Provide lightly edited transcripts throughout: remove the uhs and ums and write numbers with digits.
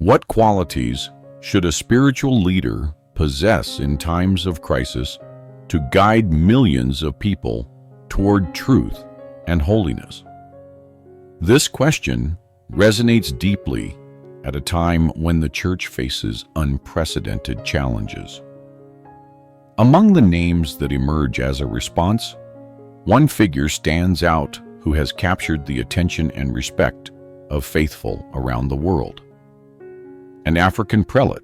What qualities should a spiritual leader possess in times of crisis to guide millions of people toward truth and holiness? This question resonates deeply at a time when the Church faces unprecedented challenges. Among the names that emerge as a response, one figure stands out who has captured the attention and respect of faithful around the world. An African prelate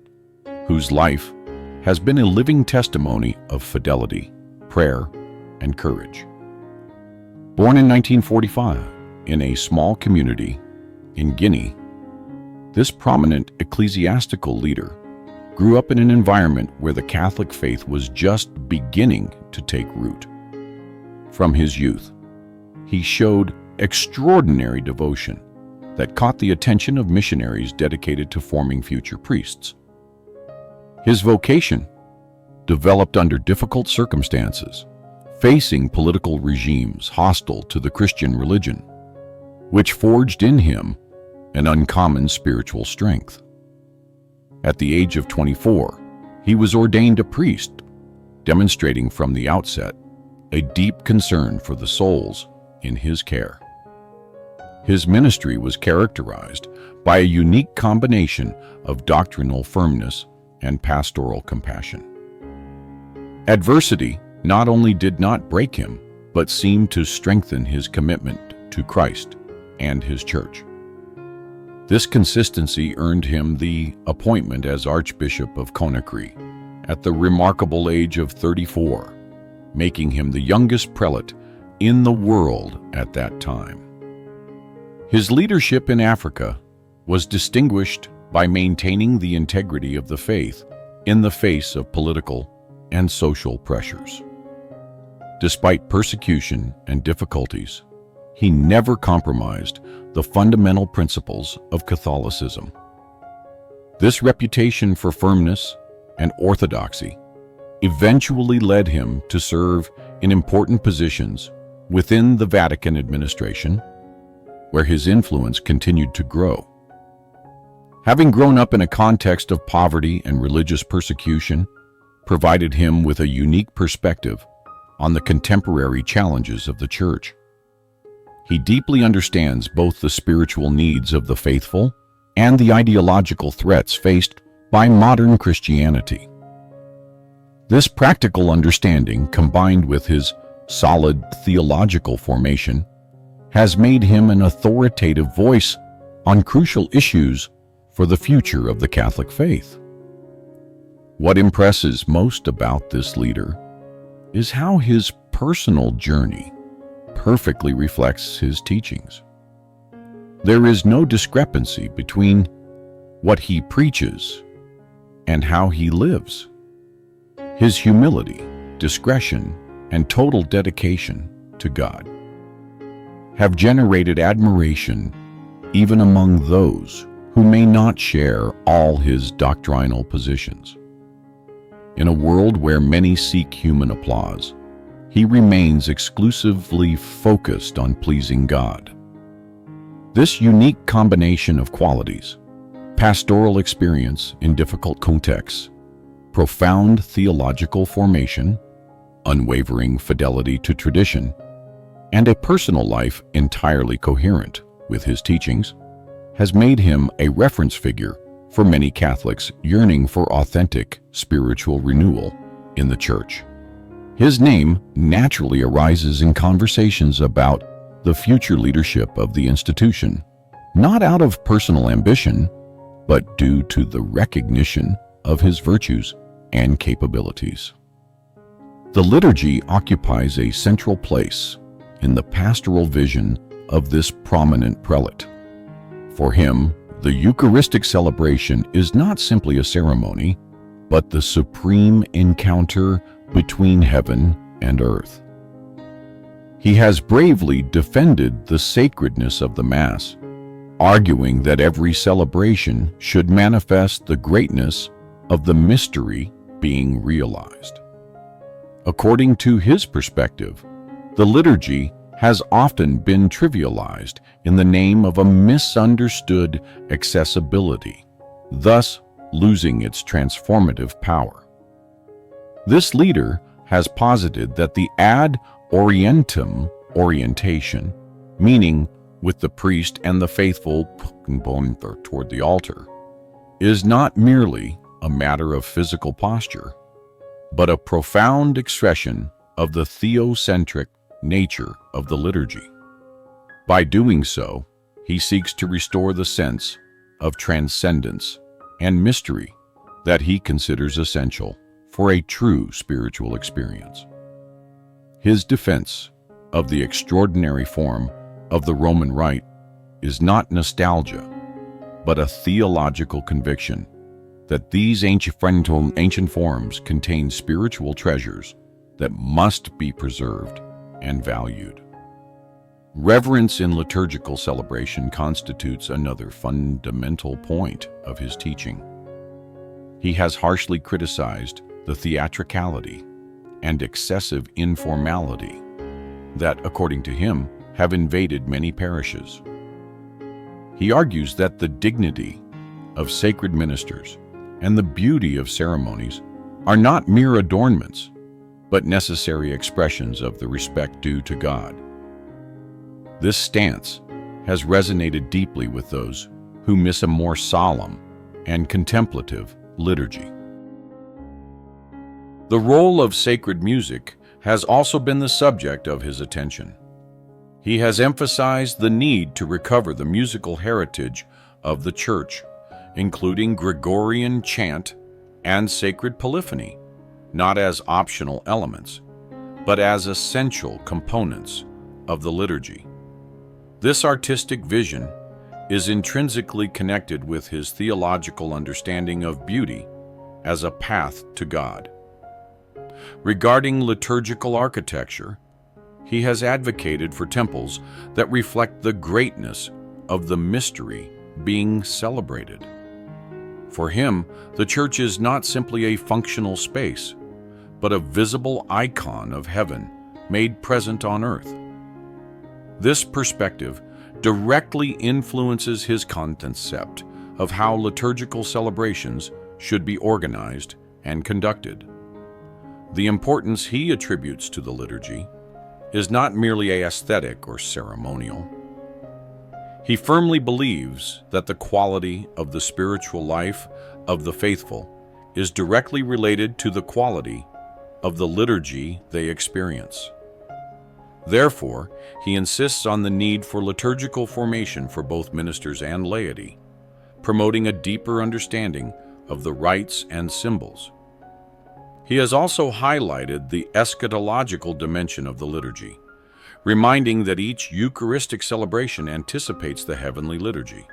whose life has been a living testimony of fidelity, prayer, and courage. Born in 1945 in a small community in Guinea, this prominent ecclesiastical leader grew up in an environment where the Catholic faith was just beginning to take root. From his youth, he showed extraordinary devotion that caught the attention of missionaries dedicated to forming future priests. His vocation developed under difficult circumstances, facing political regimes hostile to the Christian religion, which forged in him an uncommon spiritual strength. At the age of 24, he was ordained a priest, demonstrating from the outset a deep concern for the souls in his care. His ministry was characterized by a unique combination of doctrinal firmness and pastoral compassion. Adversity not only did not break him, but seemed to strengthen his commitment to Christ and his church. This consistency earned him the appointment as Archbishop of Conakry at the remarkable age of 34, making him the youngest prelate in the world at that time. His leadership in Africa was distinguished by maintaining the integrity of the faith in the face of political and social pressures. Despite persecution and difficulties, he never compromised the fundamental principles of Catholicism. This reputation for firmness and orthodoxy eventually led him to serve in important positions within the Vatican administration, where his influence continued to grow. Having grown up in a context of poverty and religious persecution provided him with a unique perspective on the contemporary challenges of the Church. He deeply understands both the spiritual needs of the faithful and the ideological threats faced by modern Christianity. This practical understanding, combined with his solid theological formation, has made him an authoritative voice on crucial issues for the future of the Catholic faith. What impresses most about this leader is how his personal journey perfectly reflects his teachings. There is no discrepancy between what he preaches and how he lives. His humility, discretion, and total dedication to God have generated admiration even among those who may not share all his doctrinal positions. In a world where many seek human applause, he remains exclusively focused on pleasing God. This unique combination of qualities, pastoral experience in difficult contexts, profound theological formation, unwavering fidelity to tradition, and a personal life entirely coherent with his teachings, has made him a reference figure for many Catholics yearning for authentic spiritual renewal in the Church. His name naturally arises in conversations about the future leadership of the institution, not out of personal ambition, but due to the recognition of his virtues and capabilities. The liturgy occupies a central place in the pastoral vision of this prominent prelate. For him, the Eucharistic celebration is not simply a ceremony, but the supreme encounter between heaven and earth. He has bravely defended the sacredness of the Mass, arguing that every celebration should manifest the greatness of the mystery being realized. According to his perspective, the liturgy has often been trivialized in the name of a misunderstood accessibility, thus losing its transformative power. This leader has posited that the ad orientem orientation, meaning with the priest and the faithful toward the altar, is not merely a matter of physical posture, but a profound expression of the theocentric nature of the liturgy. By doing so, he seeks to restore the sense of transcendence and mystery that he considers essential for a true spiritual experience. His defense of the extraordinary form of the Roman Rite is not nostalgia, but a theological conviction that these ancient forms contain spiritual treasures that must be preserved and valued. Reverence in liturgical celebration constitutes another fundamental point of his teaching. He has harshly criticized the theatricality and excessive informality that, according to him, have invaded many parishes. He argues that the dignity of sacred ministers and the beauty of ceremonies are not mere adornments, but necessary expressions of the respect due to God. This stance has resonated deeply with those who miss a more solemn and contemplative liturgy. The role of sacred music has also been the subject of his attention. He has emphasized the need to recover the musical heritage of the Church, including Gregorian chant and sacred polyphony, not as optional elements, but as essential components of the liturgy. This artistic vision is intrinsically connected with his theological understanding of beauty as a path to God. Regarding liturgical architecture, he has advocated for temples that reflect the greatness of the mystery being celebrated. For him, the church is not simply a functional space, but a visible icon of heaven made present on earth. This perspective directly influences his concept of how liturgical celebrations should be organized and conducted. The importance he attributes to the liturgy is not merely aesthetic or ceremonial. He firmly believes that the quality of the spiritual life of the faithful is directly related to the quality of the liturgy they experience. Therefore, he insists on the need for liturgical formation for both ministers and laity, promoting a deeper understanding of the rites and symbols. He has also highlighted the eschatological dimension of the liturgy, reminding that each Eucharistic celebration anticipates the heavenly liturgy.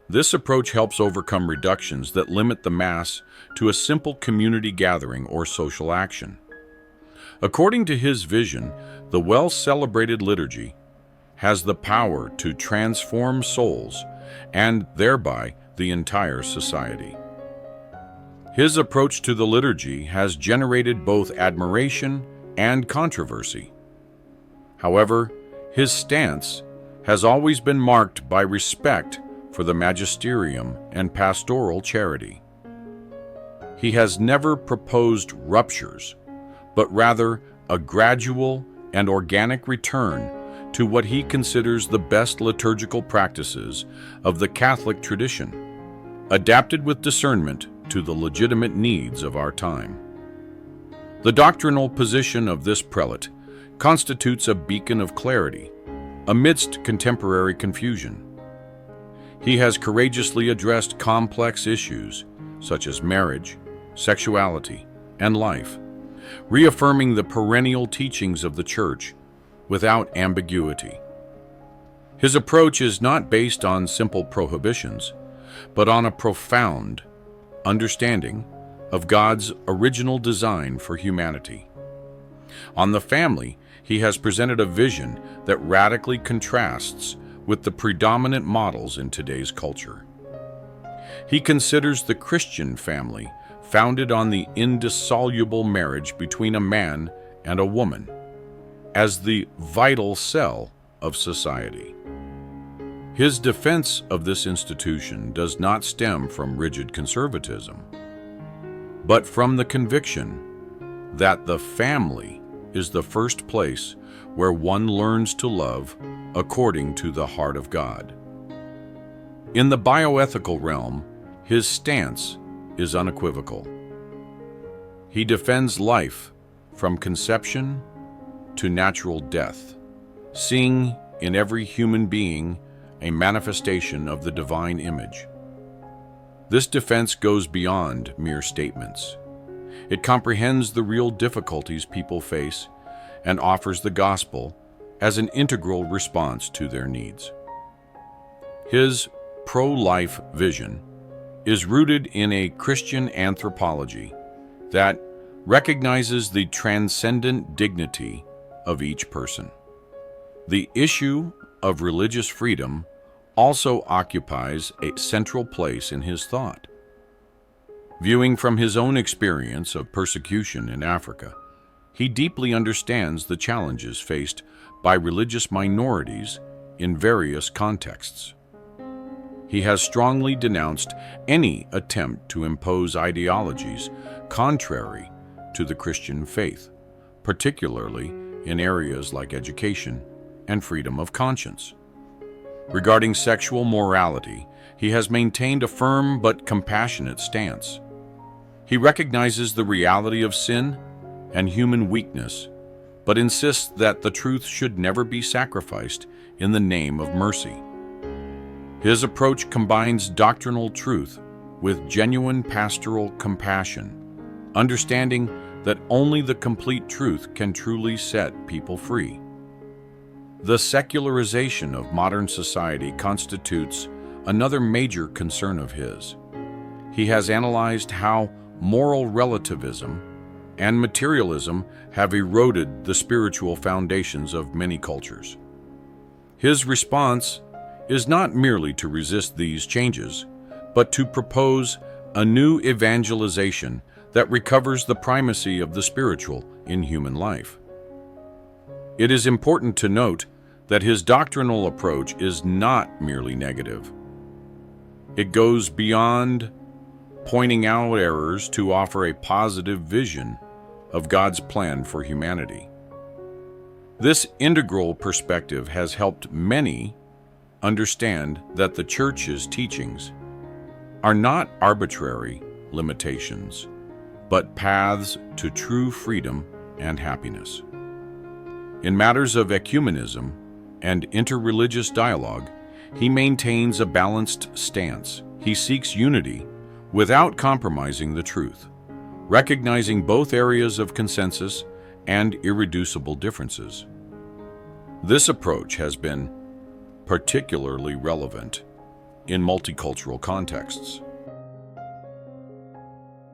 This approach helps overcome reductions that limit the Mass to a simple community gathering or social action. According to his vision, the well-celebrated liturgy has the power to transform souls and thereby the entire society. His approach to the liturgy has generated both admiration and controversy. However, his stance has always been marked by respect for the magisterium and pastoral charity. He has never proposed ruptures, but rather a gradual and organic return to what he considers the best liturgical practices of the Catholic tradition, adapted with discernment to the legitimate needs of our time. The doctrinal position of this prelate constitutes a beacon of clarity amidst contemporary confusion. He has courageously addressed complex issues such as marriage, sexuality, and life, reaffirming the perennial teachings of the Church without ambiguity. His approach is not based on simple prohibitions, but on a profound understanding of God's original design for humanity. On the family, he has presented a vision that radically contrasts with the predominant models in today's culture. He considers the Christian family founded on the indissoluble marriage between a man and a woman as the vital cell of society. His defense of this institution does not stem from rigid conservatism, but from the conviction that the family is the first place where one learns to love according to the heart of God. In the bioethical realm, his stance is unequivocal. He defends life from conception to natural death, seeing in every human being a manifestation of the divine image. This defense goes beyond mere statements. It comprehends the real difficulties people face and offers the gospel as an integral response to their needs. His pro-life vision is rooted in a Christian anthropology that recognizes the transcendent dignity of each person. The issue of religious freedom also occupies a central place in his thought. Viewing from his own experience of persecution in Africa, he deeply understands the challenges faced by religious minorities in various contexts. He has strongly denounced any attempt to impose ideologies contrary to the Christian faith, particularly in areas like education and freedom of conscience. Regarding sexual morality, he has maintained a firm but compassionate stance. He recognizes the reality of sin and human weakness, but insists that the truth should never be sacrificed in the name of mercy. His approach combines doctrinal truth with genuine pastoral compassion, understanding that only the complete truth can truly set people free. The secularization of modern society constitutes another major concern of his. He has analyzed how moral relativism and materialism have eroded the spiritual foundations of many cultures. His response is not merely to resist these changes, but to propose a new evangelization that recovers the primacy of the spiritual in human life. It is important to note that his doctrinal approach is not merely negative. It goes beyond pointing out errors to offer a positive vision of God's plan for humanity. This integral perspective has helped many understand that the Church's teachings are not arbitrary limitations, but paths to true freedom and happiness. In matters of ecumenism and interreligious dialogue, he maintains a balanced stance. He seeks unity without compromising the truth, recognizing both areas of consensus and irreducible differences. This approach has been particularly relevant in multicultural contexts.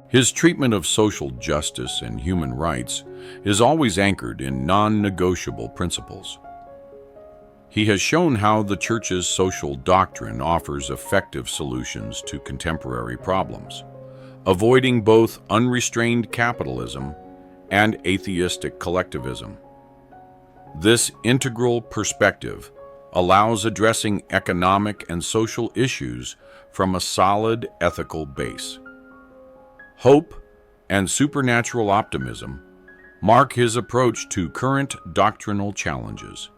His treatment of social justice and human rights is always anchored in non-negotiable principles. He has shown how the Church's social doctrine offers effective solutions to contemporary problems, avoiding both unrestrained capitalism and atheistic collectivism. This integral perspective allows addressing economic and social issues from a solid ethical base. Hope and supernatural optimism mark his approach to current doctrinal challenges.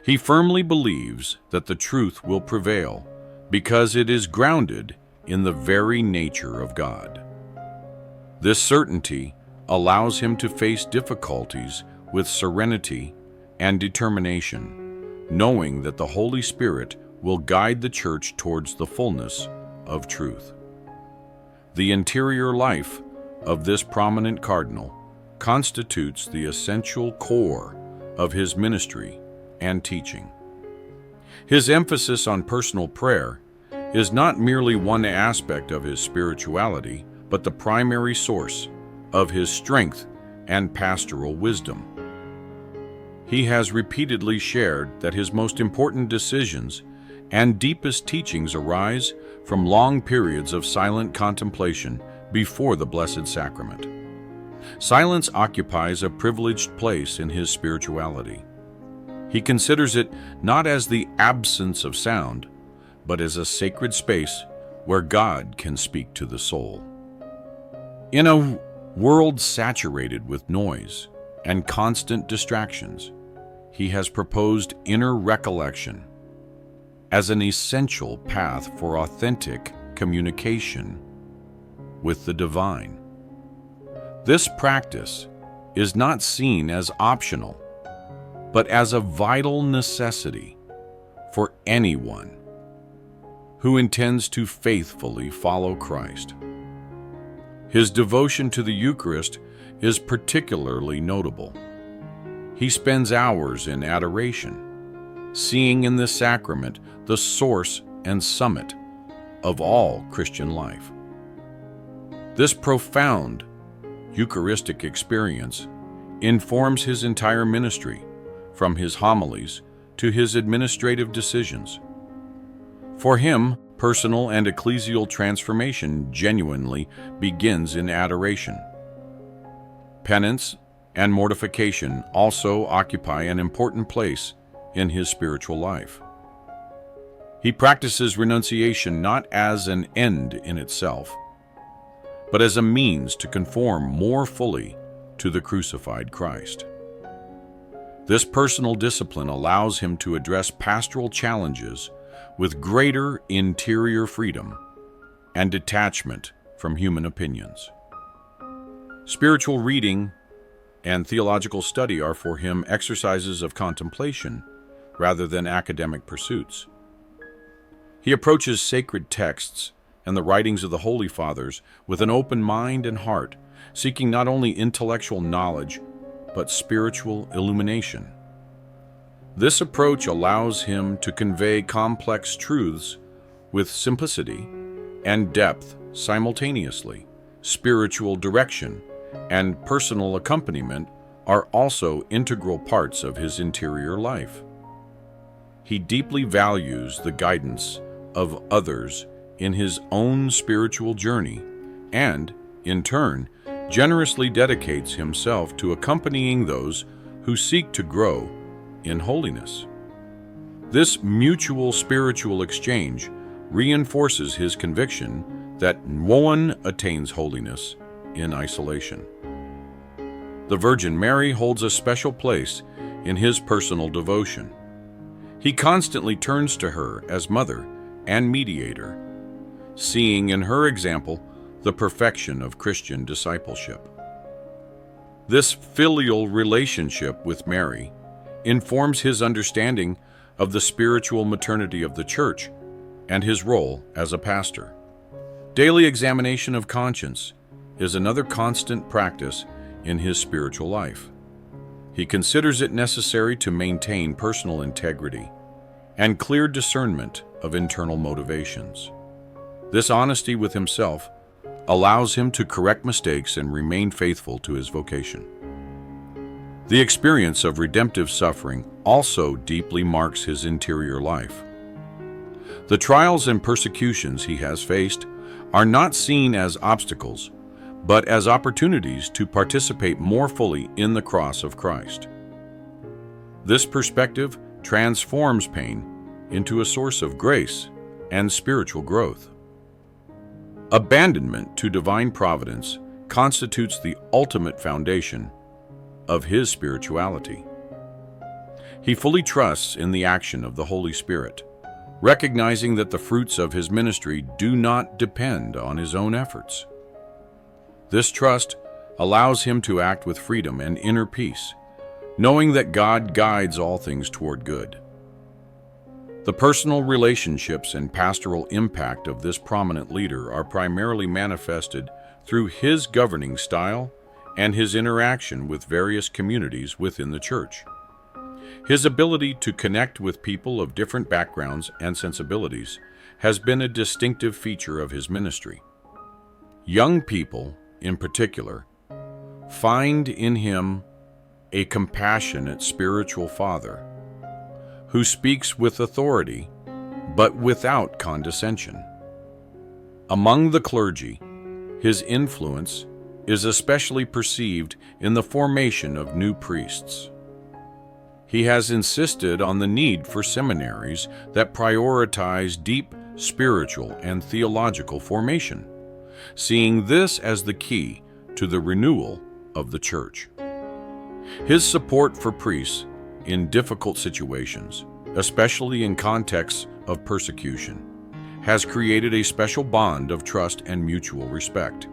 He firmly believes that the truth will prevail because it is grounded in the very nature of God. This certainty allows him to face difficulties with serenity and determination, knowing that the Holy Spirit will guide the Church towards the fullness of truth. The interior life of this prominent cardinal constitutes the essential core of his ministry and teaching. His emphasis on personal prayer is not merely one aspect of his spirituality, but the primary source of his strength and pastoral wisdom. He has repeatedly shared that his most important decisions and deepest teachings arise from long periods of silent contemplation before the Blessed Sacrament. Silence occupies a privileged place in his spirituality. He considers it not as the absence of sound, but as a sacred space where God can speak to the soul. In a world saturated with noise and constant distractions, he has proposed inner recollection as an essential path for authentic communication with the divine. This practice is not seen as optional, but as a vital necessity for anyone who intends to faithfully follow Christ. His devotion to the Eucharist is particularly notable. He spends hours in adoration, seeing in the sacrament the source and summit of all Christian life. This profound Eucharistic experience informs his entire ministry, from his homilies to his administrative decisions. For him, personal and ecclesial transformation genuinely begins in adoration. Penance and mortification also occupy an important place in his spiritual life. He practices renunciation not as an end in itself, but as a means to conform more fully to the crucified Christ. This personal discipline allows him to address pastoral challenges with greater interior freedom and detachment from human opinions. Spiritual reading and theological study are for him exercises of contemplation rather than academic pursuits. He approaches sacred texts and the writings of the Holy Fathers with an open mind and heart, seeking not only intellectual knowledge, but spiritual illumination. This approach allows him to convey complex truths with simplicity and depth simultaneously. Spiritual direction and personal accompaniment are also integral parts of his interior life. He deeply values the guidance of others in his own spiritual journey and, in turn, generously dedicates himself to accompanying those who seek to grow in holiness. This mutual spiritual exchange reinforces his conviction that no one attains holiness in isolation. The Virgin Mary holds a special place in his personal devotion. He constantly turns to her as mother and mediator, seeing in her example the perfection of Christian discipleship. This filial relationship with Mary informs his understanding of the spiritual maternity of the Church and his role as a pastor. Daily examination of conscience is another constant practice in his spiritual life. He considers it necessary to maintain personal integrity and clear discernment of internal motivations. This honesty with himself allows him to correct mistakes and remain faithful to his vocation. The experience of redemptive suffering also deeply marks his interior life. The trials and persecutions he has faced are not seen as obstacles, but as opportunities to participate more fully in the cross of Christ. This perspective transforms pain into a source of grace and spiritual growth. Abandonment to divine providence constitutes the ultimate foundation of his spirituality. He fully trusts in the action of the Holy Spirit, recognizing that the fruits of his ministry do not depend on his own efforts. This trust allows him to act with freedom and inner peace, knowing that God guides all things toward good. The personal relationships and pastoral impact of this prominent leader are primarily manifested through his governing style and his interaction with various communities within the Church. His ability to connect with people of different backgrounds and sensibilities has been a distinctive feature of his ministry. Young people, in particular, find in him a compassionate spiritual father who speaks with authority but without condescension. Among the clergy, his influence is especially perceived in the formation of new priests. He has insisted on the need for seminaries that prioritize deep spiritual and theological formation, seeing this as the key to the renewal of the Church. His support for priests in difficult situations, especially in contexts of persecution, has created a special bond of trust and mutual respect.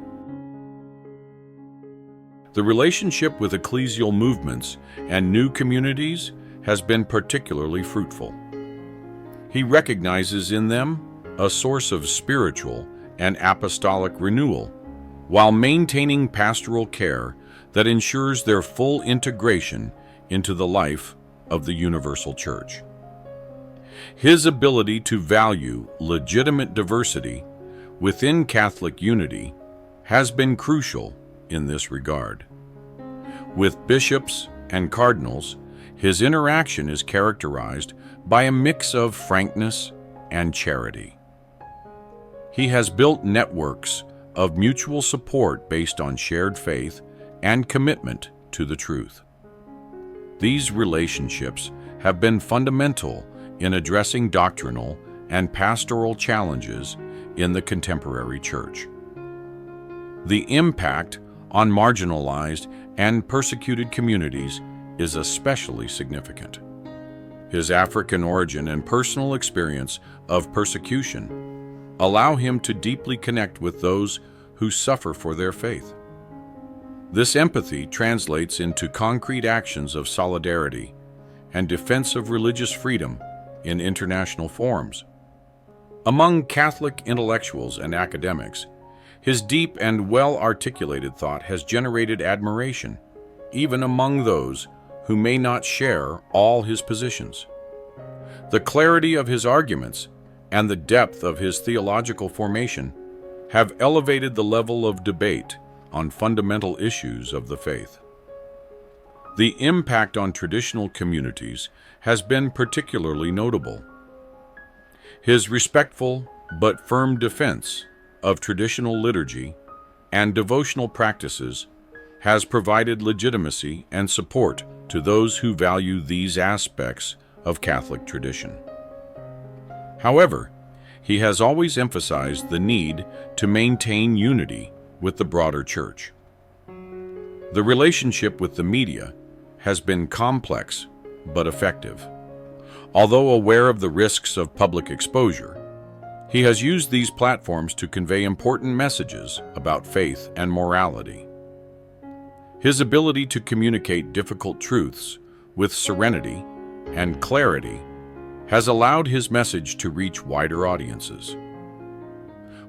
The relationship with ecclesial movements and new communities has been particularly fruitful. He recognizes in them a source of spiritual and apostolic renewal, while maintaining pastoral care that ensures their full integration into the life of the universal Church. His ability to value legitimate diversity within Catholic unity has been crucial in this regard. With bishops and cardinals, his interaction is characterized by a mix of frankness and charity. He has built networks of mutual support based on shared faith and commitment to the truth. These relationships have been fundamental in addressing doctrinal and pastoral challenges in the contemporary Church. The impact on marginalized and persecuted communities is especially significant. His African origin and personal experience of persecution allow him to deeply connect with those who suffer for their faith. This empathy translates into concrete actions of solidarity and defense of religious freedom in international forums. Among Catholic intellectuals and academics, his deep and well-articulated thought has generated admiration, even among those who may not share all his positions. The clarity of his arguments and the depth of his theological formation have elevated the level of debate on fundamental issues of the faith. The impact on traditional communities has been particularly notable. His respectful but firm defense of traditional liturgy and devotional practices has provided legitimacy and support to those who value these aspects of Catholic tradition. However, he has always emphasized the need to maintain unity with the broader Church. The relationship with the media has been complex but effective. Although aware of the risks of public exposure, he has used these platforms to convey important messages about faith and morality. His ability to communicate difficult truths with serenity and clarity has allowed his message to reach wider audiences.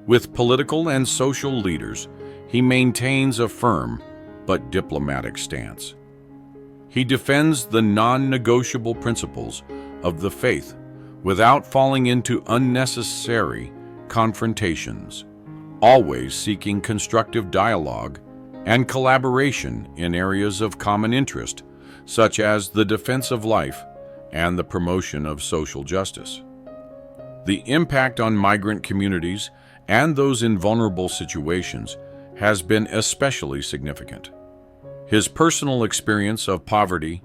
With political and social leaders, he maintains a firm but diplomatic stance. He defends the non-negotiable principles of the faith without falling into unnecessary confrontations, always seeking constructive dialogue and collaboration in areas of common interest, such as the defense of life and the promotion of social justice. The impact on migrant communities and those in vulnerable situations has been especially significant. His personal experience of poverty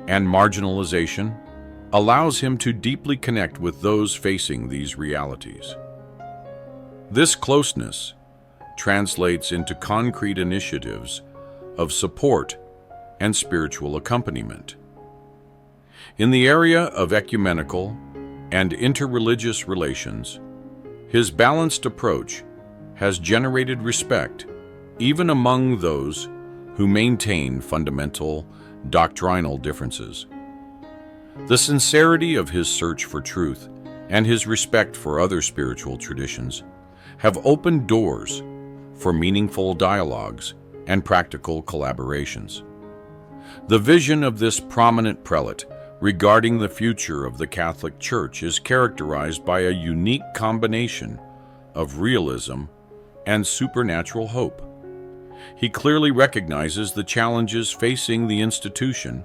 and marginalization allows him to deeply connect with those facing these realities. This closeness translates into concrete initiatives of support and spiritual accompaniment. In the area of ecumenical and interreligious relations, his balanced approach has generated respect even among those who maintain fundamental doctrinal differences. The sincerity of his search for truth and his respect for other spiritual traditions have opened doors for meaningful dialogues and practical collaborations. The vision of this prominent prelate regarding the future of the Catholic Church is characterized by a unique combination of realism and supernatural hope. He clearly recognizes the challenges facing the institution,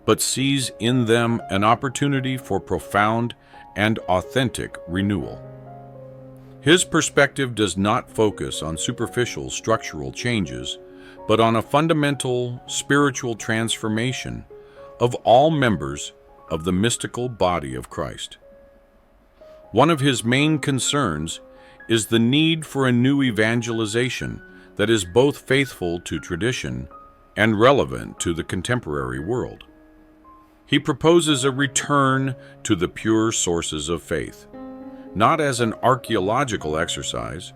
but sees in them an opportunity for profound and authentic renewal. His perspective does not focus on superficial structural changes, but on a fundamental spiritual transformation of all members of the mystical body of Christ. One of his main concerns is the need for a new evangelization that is both faithful to tradition and relevant to the contemporary world. He proposes a return to the pure sources of faith, not as an archaeological exercise,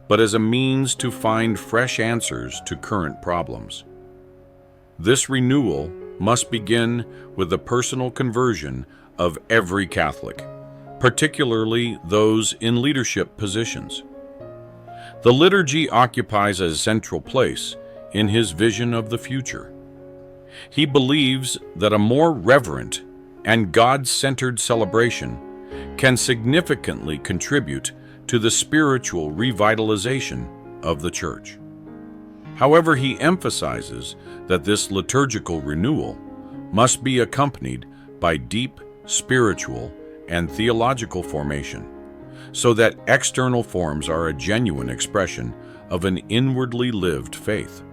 but as a means to find fresh answers to current problems. This renewal must begin with the personal conversion of every Catholic, particularly those in leadership positions. The liturgy occupies a central place in his vision of the future. He believes that a more reverent and God-centered celebration can significantly contribute to the spiritual revitalization of the Church. However, he emphasizes that this liturgical renewal must be accompanied by deep spiritual and theological formation, so that external forms are a genuine expression of an inwardly lived faith.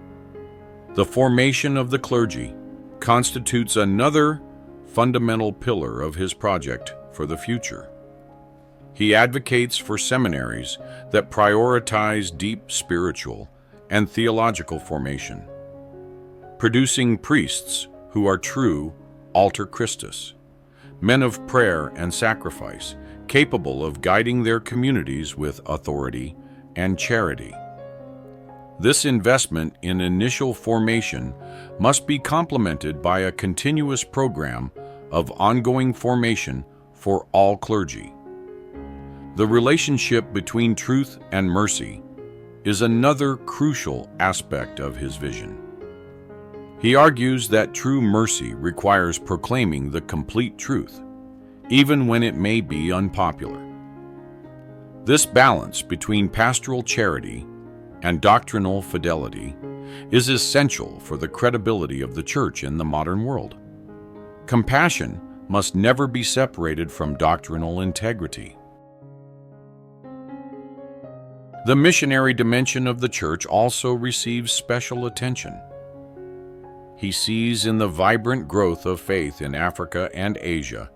The formation of the clergy constitutes another fundamental pillar of his project for the future. He advocates for seminaries that prioritize deep spiritual and theological formation, producing priests who are true alter Christus, men of prayer and sacrifice, capable of guiding their communities with authority and charity. This investment in initial formation must be complemented by a continuous program of ongoing formation for all clergy. The relationship between truth and mercy is another crucial aspect of his vision. He argues that true mercy requires proclaiming the complete truth, even when it may be unpopular. This balance between pastoral charity and doctrinal fidelity is essential for the credibility of the Church in the modern world. Compassion must never be separated from doctrinal integrity. The missionary dimension of the Church also receives special attention. He sees in the vibrant growth of faith in Africa and Asia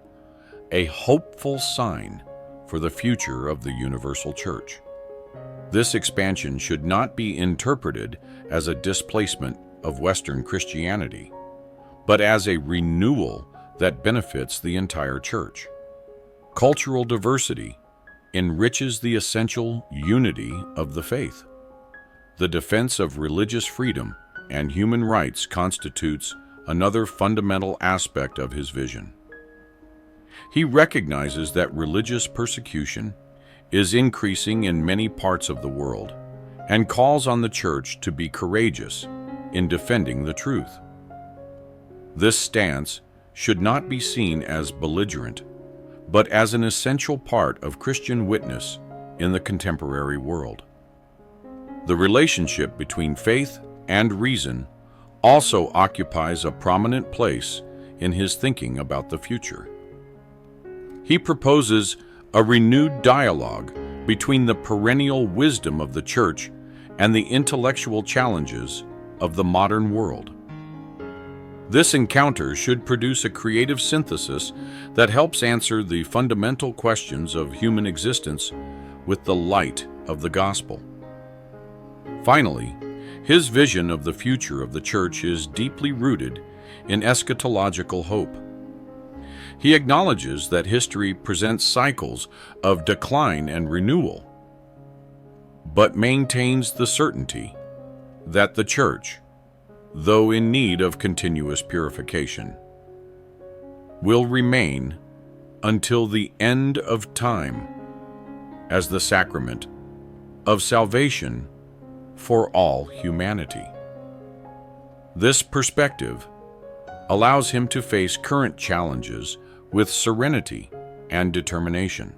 a hopeful sign for the future of the universal Church. This expansion should not be interpreted as a displacement of Western Christianity, but as a renewal that benefits the entire Church. Cultural diversity enriches the essential unity of the faith. The defense of religious freedom and human rights constitutes another fundamental aspect of his vision. He recognizes that religious persecution is increasing in many parts of the world and calls on the Church to be courageous in defending the truth. This stance should not be seen as belligerent, but as an essential part of Christian witness in the contemporary world. The relationship between faith and reason also occupies a prominent place in his thinking about the future. He proposes a renewed dialogue between the perennial wisdom of the Church and the intellectual challenges of the modern world. This encounter should produce a creative synthesis that helps answer the fundamental questions of human existence with the light of the gospel. Finally, his vision of the future of the Church is deeply rooted in eschatological hope. He acknowledges that history presents cycles of decline and renewal, but maintains the certainty that the Church, though in need of continuous purification, will remain until the end of time as the sacrament of salvation for all humanity. This perspective allows him to face current challenges with serenity and determination.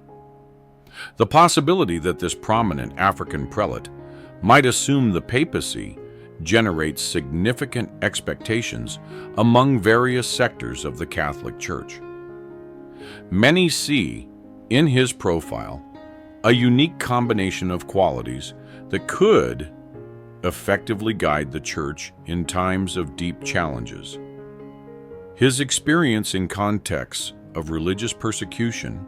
The possibility that this prominent African prelate might assume the papacy generates significant expectations among various sectors of the Catholic Church. Many see in his profile a unique combination of qualities that could effectively guide the Church in times of deep challenges. His experience in contexts of religious persecution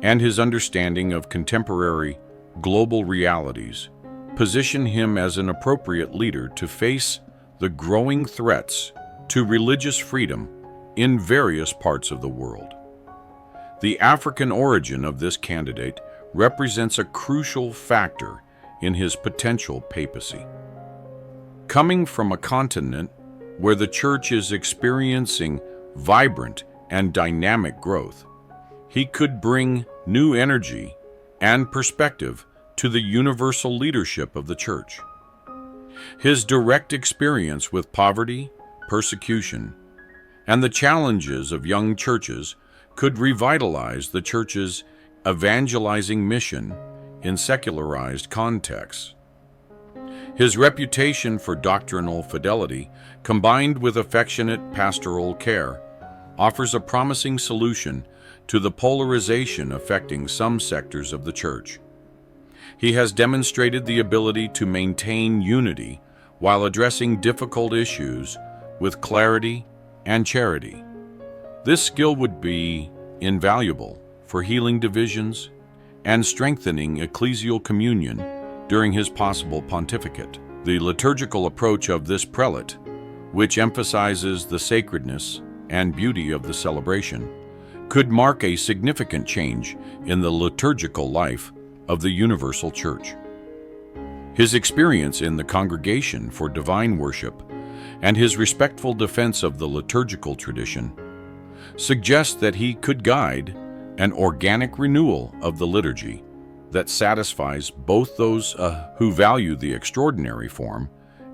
and his understanding of contemporary global realities position him as an appropriate leader to face the growing threats to religious freedom in various parts of the world. The African origin of this candidate represents a crucial factor in his potential papacy. Coming from a continent where the Church is experiencing vibrant and dynamic growth, he could bring new energy and perspective to the universal leadership of the Church. His direct experience with poverty, persecution, and the challenges of young churches could revitalize the Church's evangelizing mission in secularized contexts. His reputation for doctrinal fidelity, combined with affectionate pastoral care, offers a promising solution to the polarization affecting some sectors of the Church. He has demonstrated the ability to maintain unity while addressing difficult issues with clarity and charity. This skill would be invaluable for healing divisions and strengthening ecclesial communion during his possible pontificate. The liturgical approach of this prelate, which emphasizes the sacredness and beauty of the celebration, could mark a significant change in the liturgical life of the universal Church. His experience in the congregation for divine worship and his respectful defense of the liturgical tradition suggest that he could guide an organic renewal of the liturgy that satisfies both those who value the extraordinary form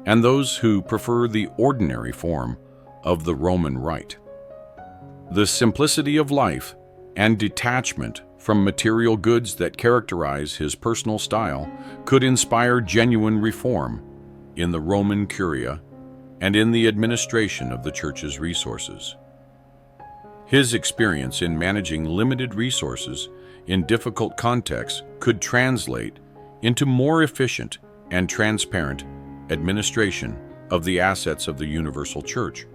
and those who prefer the ordinary form of the Roman Rite. The simplicity of life and detachment from material goods that characterize his personal style could inspire genuine reform in the Roman Curia and in the administration of the Church's resources. His experience in managing limited resources in difficult contexts could translate into more efficient and transparent administration of the assets of the universal Church.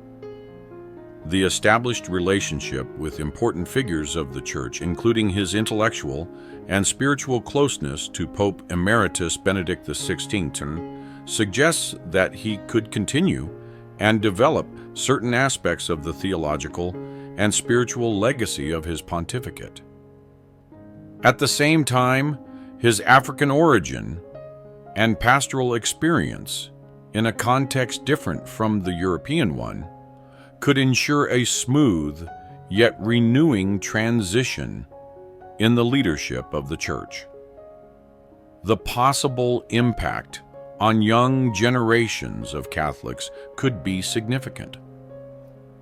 The established relationship with important figures of the Church, including his intellectual and spiritual closeness to Pope Emeritus Benedict XVI, suggests that he could continue and develop certain aspects of the theological and spiritual legacy of his pontificate. At the same time, his African origin and pastoral experience, in a context different from the European one, could ensure a smooth yet renewing transition in the leadership of the Church. The possible impact on young generations of Catholics could be significant.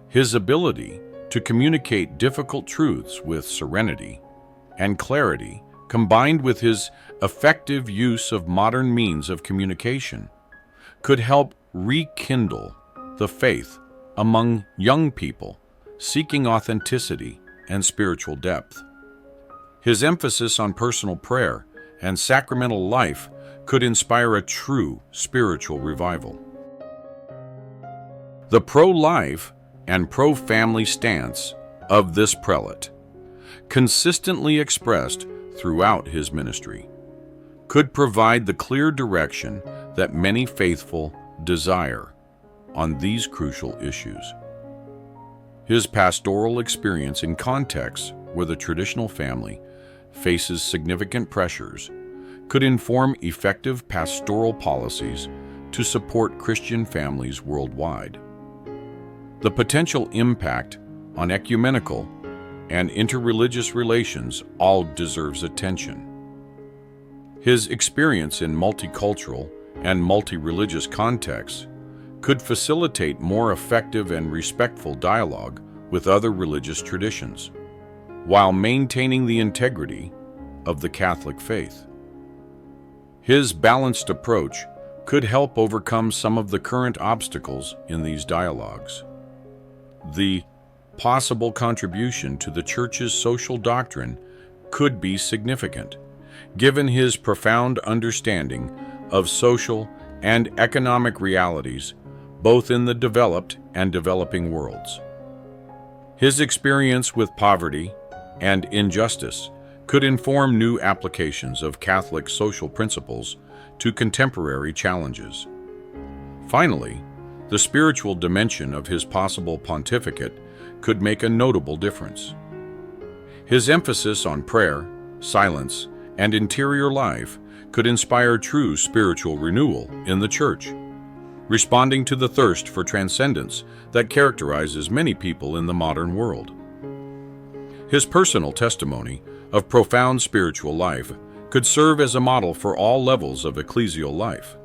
His ability to communicate difficult truths with serenity and clarity, combined with his effective use of modern means of communication, could help rekindle the faith among young people seeking authenticity and spiritual depth. His emphasis on personal prayer and sacramental life could inspire a true spiritual revival. The pro-life and pro-family stance of this prelate, consistently expressed throughout his ministry, could provide the clear direction that many faithful desire on these crucial issues. His pastoral experience in contexts where the traditional family faces significant pressures could inform effective pastoral policies to support Christian families worldwide. The potential impact on ecumenical and interreligious relations all deserves attention. His experience in multicultural and multi-religious contexts could facilitate more effective and respectful dialogue with other religious traditions, while maintaining the integrity of the Catholic faith. His balanced approach could help overcome some of the current obstacles in these dialogues. The possible contribution to the Church's social doctrine could be significant, given his profound understanding of social and economic realities both in the developed and developing worlds. His experience with poverty and injustice could inform new applications of Catholic social principles to contemporary challenges. Finally, the spiritual dimension of his possible pontificate could make a notable difference. His emphasis on prayer, silence, and interior life could inspire true spiritual renewal in the Church, responding to the thirst for transcendence that characterizes many people in the modern world. His personal testimony of profound spiritual life could serve as a model for all levels of ecclesial life.